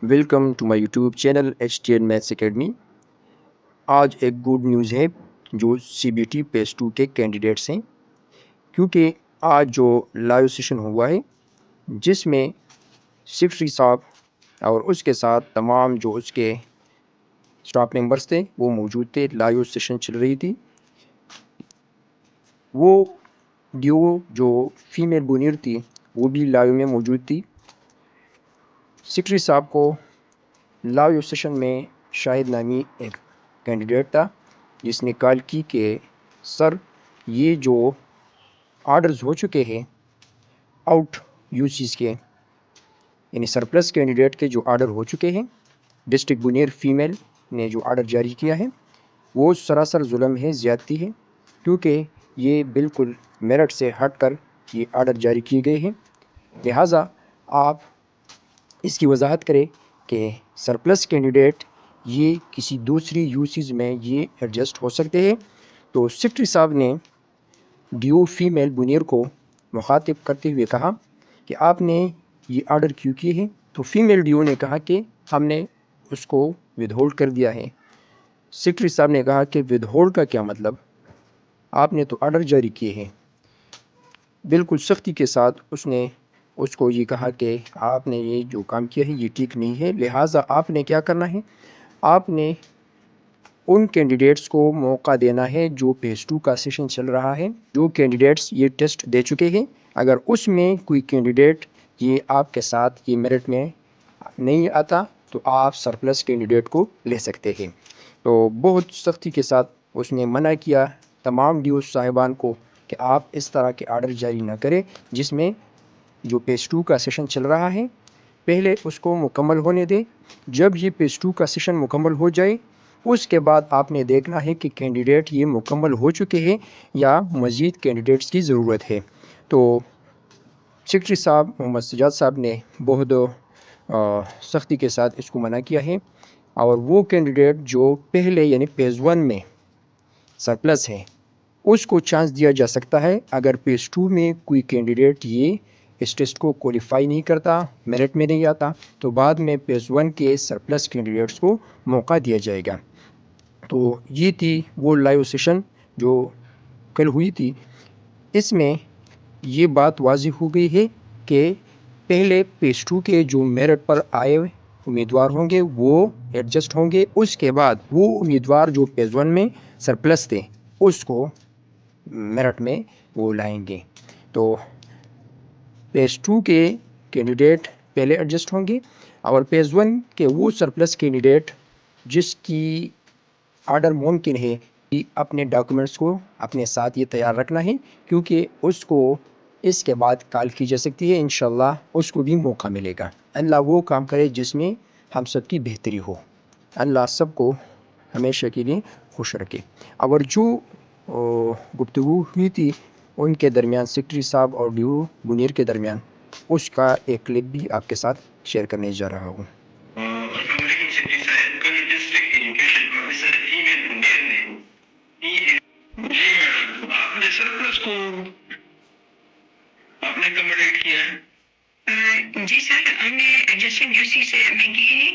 Welcome to my YouTube channel H T N maths academy. آج ایک good news ہے جو سی بی ٹی پیس 2 کے کینڈیڈیٹس ہیں، کیونکہ آج جو لائیو سیشن ہوا ہے جس میں سیکرٹری صاحب اور اس کے ساتھ تمام جو اس کے اسٹاف ممبرس تھے وہ موجود تھے۔ لائیو سیشن چل رہی تھی، وہ ڈیو جو فیمیل بونیر تھی وہ بھی لائیو میں موجود تھی۔ سیکرٹری صاحب کو لائیو سیشن میں شاہد نامی ایک کینڈیڈیٹ تھا جس نے کال کی کہ سر یہ جو آرڈرز ہو چکے ہیں آؤٹ یو سیز کے، یعنی سرپلس کینڈیڈیٹ کے جو آرڈر ہو چکے ہیں، ڈسٹرکٹ بونیر فیمیل نے جو آرڈر جاری کیا ہے وہ سراسر ظلم ہے، زیادتی ہے، کیونکہ یہ بالکل میرٹ سے ہٹ کر یہ آرڈر جاری کیے گئے ہیں۔ لہٰذا آپ اس کی وضاحت کریں کہ سرپلس کینڈیڈیٹ یہ کسی دوسری یوسیز میں یہ ایڈجسٹ ہو سکتے ہیں۔ تو سیکرٹری صاحب نے ڈیو فیمیل بونیر کو مخاطب کرتے ہوئے کہا کہ آپ نے یہ آرڈر کیوں کیے ہیں؟ تو فیمیل ڈیو نے کہا کہ ہم نے اس کو ود ہولڈ کر دیا ہے۔ سیکرٹری صاحب نے کہا کہ ود ہولڈ کا کیا مطلب؟ آپ نے تو آرڈر جاری کیے ہیں۔ بالکل سختی کے ساتھ اس نے اس کو یہ کہا کہ آپ نے یہ جو کام کیا ہے یہ ٹھیک نہیں ہے، لہٰذا آپ نے کیا کرنا ہے، آپ نے ان کینڈیڈیٹس کو موقع دینا ہے جو پیس 2 کا سیشن چل رہا ہے، جو کینڈیڈیٹس یہ ٹیسٹ دے چکے ہیں۔ اگر اس میں کوئی کینڈیڈیٹ یہ آپ کے ساتھ یہ میرٹ میں نہیں آتا تو آپ سرپلس کینڈیڈیٹ کو لے سکتے ہیں۔ تو بہت سختی کے ساتھ اس نے منع کیا تمام ڈیو صاحبان کو کہ آپ اس طرح کے آرڈر جاری نہ کریں، جس میں جو پیس 2 کا سیشن چل رہا ہے پہلے اس کو مکمل ہونے دیں۔ جب یہ پیس 2 کا سیشن مکمل ہو جائے اس کے بعد آپ نے دیکھنا ہے کہ کینڈیڈیٹ یہ مکمل ہو چکے ہیں یا مزید کینڈیڈیٹس کی ضرورت ہے۔ تو سیکرٹری صاحب محمد سجاد صاحب نے بہت سختی کے ساتھ اس کو منع کیا ہے، اور وہ کینڈیڈیٹ جو پہلے یعنی پیس 1 میں سرپلس ہے اس کو چانس دیا جا سکتا ہے۔ اگر پیس 2 میں کوئی کینڈیڈیٹ یہ اس ٹیسٹ کو کوالیفائی نہیں کرتا، میرٹ میں نہیں آتا، تو بعد میں پیس 1 کے سرپلس کینڈیڈیٹس کو موقع دیا جائے گا۔ تو یہ تھی وہ لائیو سیشن جو کل ہوئی تھی۔ اس میں یہ بات واضح ہو گئی ہے کہ پہلے پیس 2 کے جو میرٹ پر آئے امیدوار ہوں گے وہ ایڈجسٹ ہوں گے، اس کے بعد وہ امیدوار جو پیس 1 میں سرپلس تھے اس کو میرٹ میں وہ لائیں گے۔ تو پیس 2 کے کینڈیڈیٹ پہلے ایڈجسٹ ہوں گے، اور پیس 1 کے وہ سرپلس کینڈیڈیٹ جس کی آرڈر ممکن ہے کہ اپنے ڈاکومنٹس کو اپنے ساتھ یہ تیار رکھنا ہے، کیونکہ اس کو اس کے بعد کال کی جا سکتی ہے، انشاءاللہ اس کو بھی موقع ملے گا۔ اللہ وہ کام کرے جس میں ہم سب کی بہتری ہو، اللہ سب کو ہمیشہ کے لیے خوش رکھے۔ اور جو گفتگو ہوئی تھی ان کے درمیان سیکرٹری صاحب اور ڈیو بونیر کے درمیان، اس کا ایک کلپ بھی آپ کے ساتھ شیئر کرنے جا رہا ہوں۔ سرپلس کو آپ نے کمپلیٹ کیا ہے؟ جی سر، ہم نے ایڈجسٹنگ یو سی سے ہمیں کی ہے